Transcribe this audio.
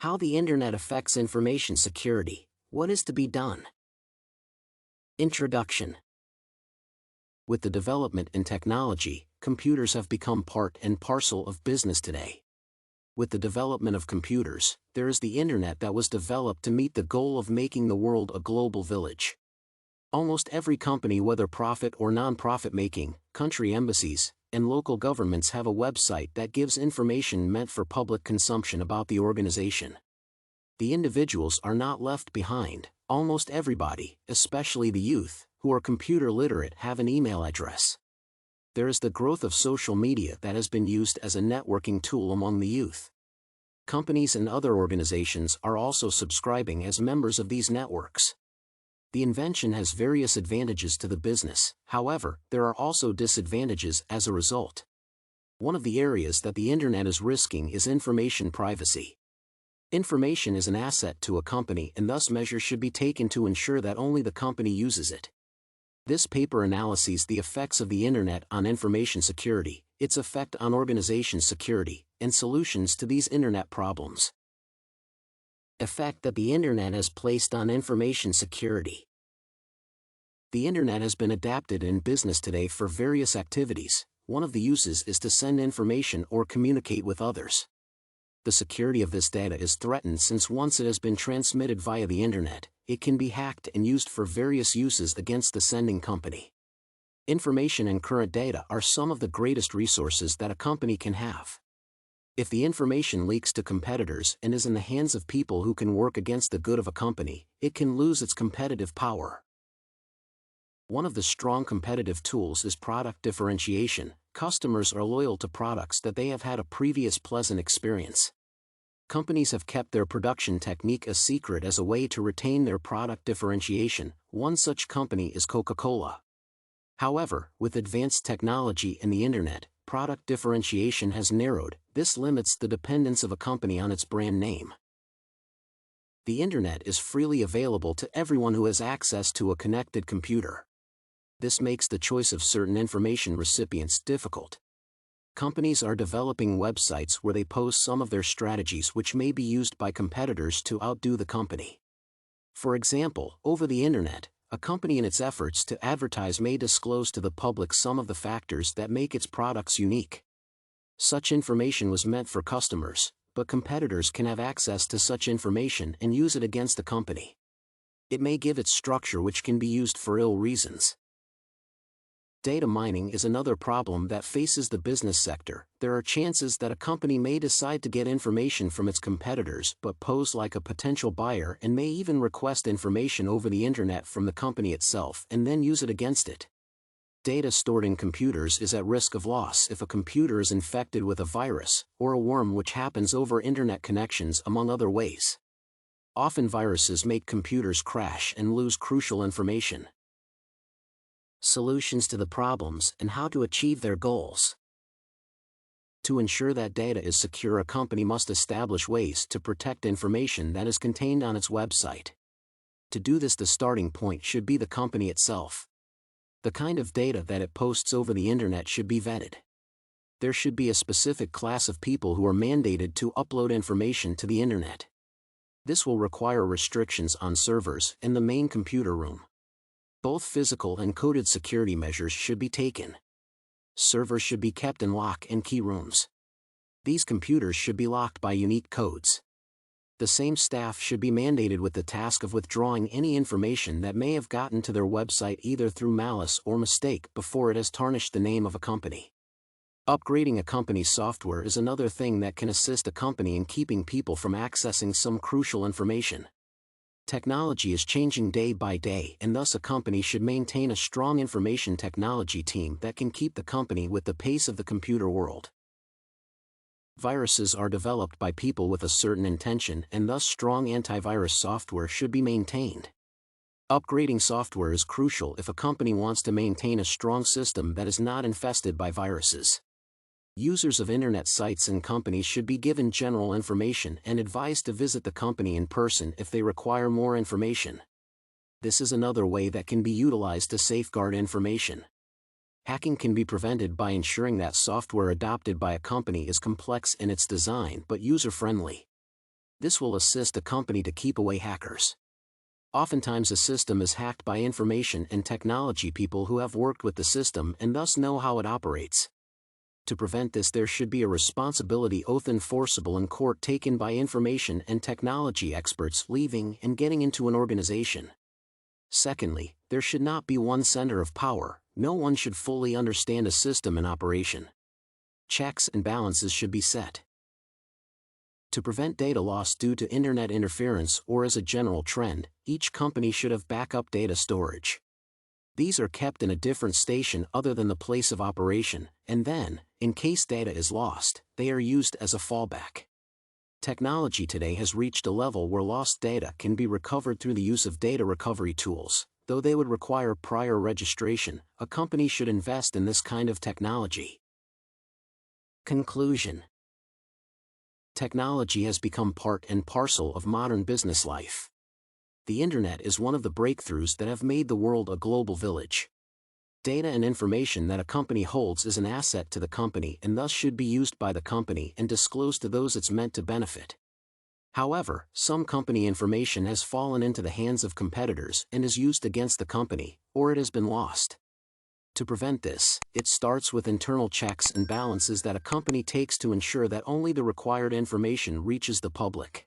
How the Internet affects information security. What is to be done? Introduction. With the development in technology, computers have become part and parcel of business today. With the development of computers, there is the Internet that was developed to meet the goal of making the world a global village. Almost every company, whether profit or non-profit making, country embassies, and local governments have a website that gives information meant for public consumption about the organization. The individuals are not left behind. Almost everybody, especially the youth, who are computer literate, have an email address. There is the growth of social media that has been used as a networking tool among the youth. Companies and other organizations are also subscribing as members of these networks. The invention has various advantages to the business, however, there are also disadvantages as a result. One of the areas that the Internet is risking is information privacy. Information is an asset to a company, and thus measures should be taken to ensure that only the company uses it. This paper analyses the effects of the Internet on information security, its effect on organization security, and solutions to these Internet problems. Effect that the Internet has placed on information security. The Internet has been adapted in business today for various activities. One of the uses is to send information or communicate with others. The security of this data is threatened since once it has been transmitted via the Internet, it can be hacked and used for various uses against the sending company. Information and current data are some of the greatest resources that a company can have. If the information leaks to competitors and is in the hands of people who can work against the good of a company, it can lose its competitive power. One of the strong competitive tools is product differentiation. Customers are loyal to products that they have had a previous pleasant experience. Companies have kept their production technique a secret as a way to retain their product differentiation. One such company is Coca-Cola. However, with advanced technology and the Internet, product differentiation has narrowed. This limits the dependence of a company on its brand name. The Internet is freely available to everyone who has access to a connected computer. This makes the choice of certain information recipients difficult. Companies are developing websites where they post some of their strategies which may be used by competitors to outdo the company. For example, over the Internet, a company in its efforts to advertise may disclose to the public some of the factors that make its products unique. Such information was meant for customers, but competitors can have access to such information and use it against the company. It may give it structure which can be used for ill reasons. Data mining is another problem that faces the business sector. There are chances that a company may decide to get information from its competitors but pose like a potential buyer and may even request information over the Internet from the company itself and then use it against it. Data stored in computers is at risk of loss if a computer is infected with a virus or a worm, which happens over Internet connections among other ways. Often viruses make computers crash and lose crucial information. Solutions to the problems and how to achieve their goals. To ensure that data is secure, a company must establish ways to protect information that is contained on its website. To do this, the starting point should be the company itself. The kind of data that it posts over the Internet should be vetted. There should be a specific class of people who are mandated to upload information to the Internet. This will require restrictions on servers and the main computer room. Both physical and coded security measures should be taken. Servers should be kept in lock and key rooms. These computers should be locked by unique codes. The same staff should be mandated with the task of withdrawing any information that may have gotten to their website either through malice or mistake before it has tarnished the name of a company. Upgrading a company's software is another thing that can assist a company in keeping people from accessing some crucial information. Technology is changing day by day, and thus a company should maintain a strong information technology team that can keep the company with the pace of the computer world. Viruses are developed by people with a certain intention, and thus strong antivirus software should be maintained. Upgrading software is crucial if a company wants to maintain a strong system that is not infested by viruses. Users of Internet sites and companies should be given general information and advised to visit the company in person if they require more information. This is another way that can be utilized to safeguard information. Hacking can be prevented by ensuring that software adopted by a company is complex in its design but user-friendly. This will assist a company to keep away hackers. Oftentimes a system is hacked by information and technology people who have worked with the system and thus know how it operates. To prevent this, there should be a responsibility oath enforceable in court taken by information and technology experts leaving and getting into an organization. Secondly, there should not be one center of power. No one should fully understand a system in operation. Checks and balances should be set. To prevent data loss due to internet interference or as a general trend, each company should have backup data storage. These are kept in a different station other than the place of operation, and then, in case data is lost, they are used as a fallback. Technology today has reached a level where lost data can be recovered through the use of data recovery tools. Though they would require prior registration, a company should invest in this kind of technology. Conclusion: technology has become part and parcel of modern business life. The Internet is one of the breakthroughs that have made the world a global village. Data and information that a company holds is an asset to the company and thus should be used by the company and disclosed to those it's meant to benefit. However, some company information has fallen into the hands of competitors and is used against the company, or it has been lost. To prevent this, it starts with internal checks and balances that a company takes to ensure that only the required information reaches the public.